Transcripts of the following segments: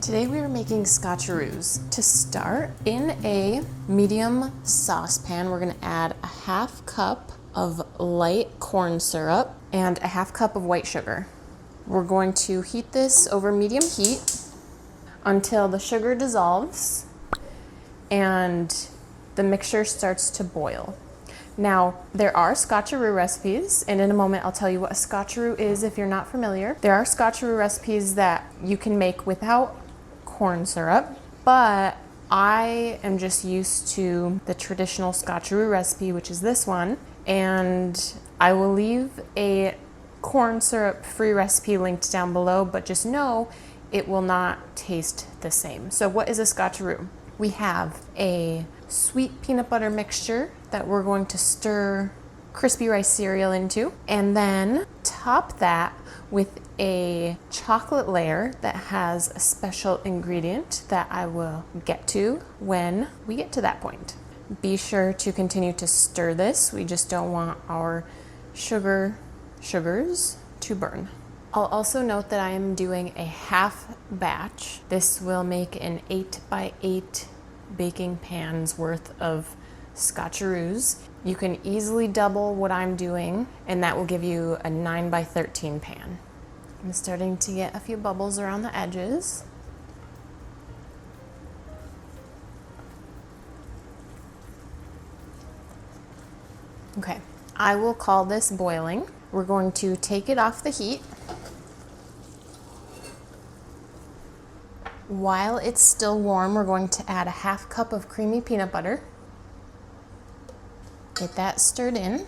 Today we are making scotcheroos. To start, in a medium saucepan, we're gonna add a half cup of light corn syrup and a half cup of white sugar. We're going to heat this over medium heat until the sugar dissolves and the mixture starts to boil. Now, there are Scotcheroo recipes, and in a moment I'll tell you what a Scotcheroo is if you're not familiar. There are Scotcheroo recipes that you can make without corn syrup, but I am just used to the traditional Scotcheroo recipe, which is this one, and I will leave a corn syrup free recipe linked down below, but just know it will not taste the same. So what is a Scotcheroo? We have a sweet peanut butter mixture that we're going to stir crispy rice cereal into, and then top that with a chocolate layer that has a special ingredient that I will get to when we get to that point. Be sure to continue to stir this. We just don't want our sugars to burn. I'll also note that I am doing a half batch. This will make an 8 by 8 baking pan's worth of Scotcheroos. You can easily double what I'm doing, and that will give you a 9 by 13 pan. I'm starting to get a few bubbles around the edges. Okay, I will call this boiling. We're going to take it off the heat. While it's still warm, we're going to add a half cup of creamy peanut butter. Get that stirred in.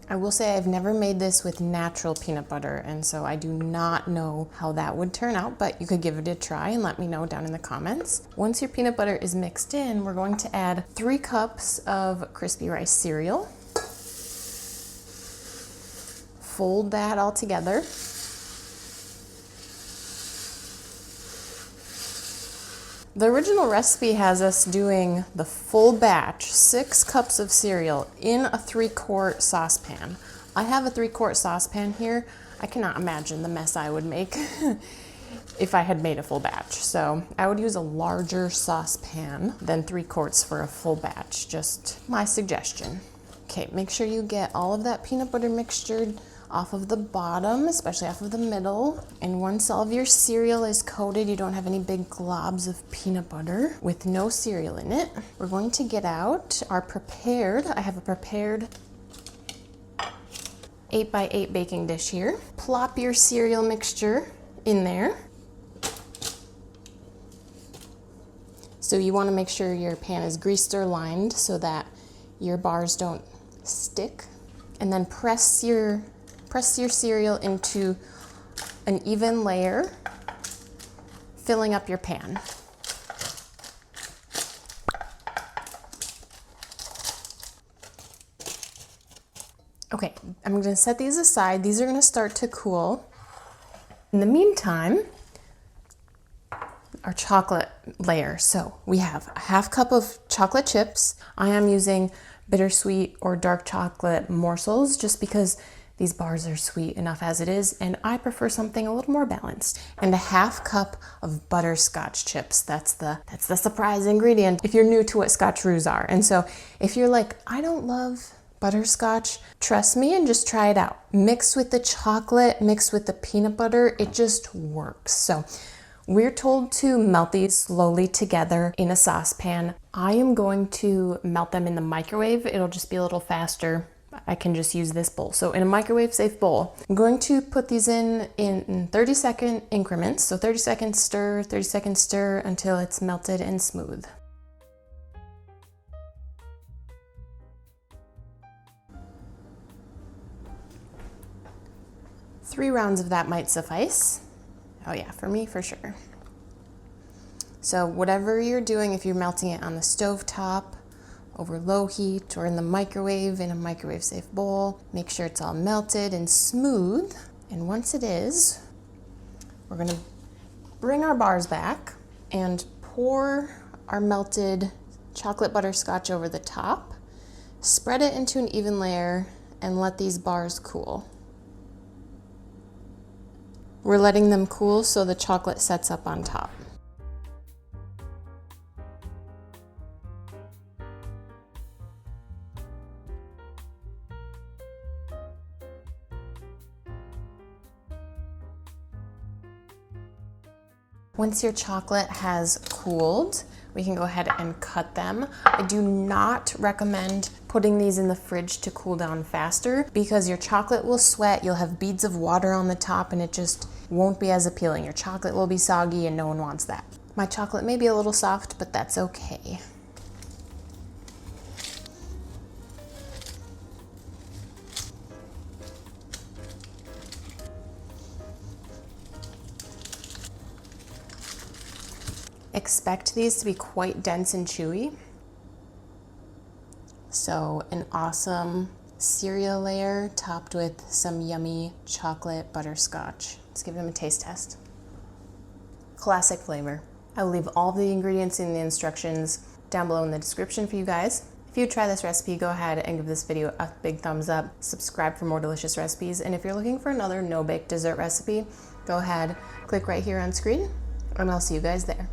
I will say I've never made this with natural peanut butter, and so I do not know how that would turn out, but you could give it a try and let me know down in the comments. Once your peanut butter is mixed in, we're going to add 3 cups of crispy rice cereal. Fold that all together. The original recipe has us doing the full batch, 6 cups of cereal in a 3-quart saucepan. I have a 3-quart saucepan here. I cannot imagine the mess I would make if I had made a full batch. So I would use a larger saucepan than 3 quarts for a full batch, just my suggestion. Okay, make sure you get all of that peanut butter mixture off of the bottom, especially off of the middle. And once all of your cereal is coated, you don't have any big globs of peanut butter with no cereal in it, we're going to get out our I have a prepared 8 by 8 baking dish here. Plop your cereal mixture in there. So you want to make sure your pan is greased or lined so that your bars don't stick. And then press your cereal into an even layer, filling up your pan. Okay, I'm going to set these aside. These are going to start to cool. In the meantime, our chocolate layer. So we have a half cup of chocolate chips. I am using bittersweet or dark chocolate morsels just because these bars are sweet enough as it is, and I prefer something a little more balanced. And a half cup of butterscotch chips. That's the surprise ingredient if you're new to what Scotcheroos are. And so if you're like, I don't love butterscotch, trust me and just try it out. Mix with the chocolate, mix with the peanut butter, it just works. So we're told to melt these slowly together in a saucepan. I am going to melt them in the microwave. It'll just be a little faster. I can just use this bowl. So in a microwave safe bowl, I'm going to put these in 30-second increments. So 30 seconds stir, 30 seconds stir until it's melted and smooth. Three rounds of that might suffice. Oh yeah, for me, for sure. So whatever you're doing, if you're melting it on the stove top, over low heat, or in the microwave in a microwave safe bowl, make sure it's all melted and smooth. And once it is, we're gonna bring our bars back and pour our melted chocolate butterscotch over the top, spread it into an even layer, and let these bars cool. We're letting them cool so the chocolate sets up on top. Once your chocolate has cooled, we can go ahead and cut them. I do not recommend putting these in the fridge to cool down faster because your chocolate will sweat, you'll have beads of water on the top, and it just won't be as appealing. Your chocolate will be soggy and no one wants that. My chocolate may be a little soft, but that's okay. Expect these to be quite dense and chewy. So an awesome cereal layer topped with some yummy chocolate butterscotch. Let's give them a taste test. Classic flavor. I will leave all the ingredients in the instructions down below in the description for you guys. If you try this recipe, go ahead and give this video a big thumbs up. Subscribe for more delicious recipes. And if you're looking for another no-bake dessert recipe, go ahead, click right here on screen, and I'll see you guys there.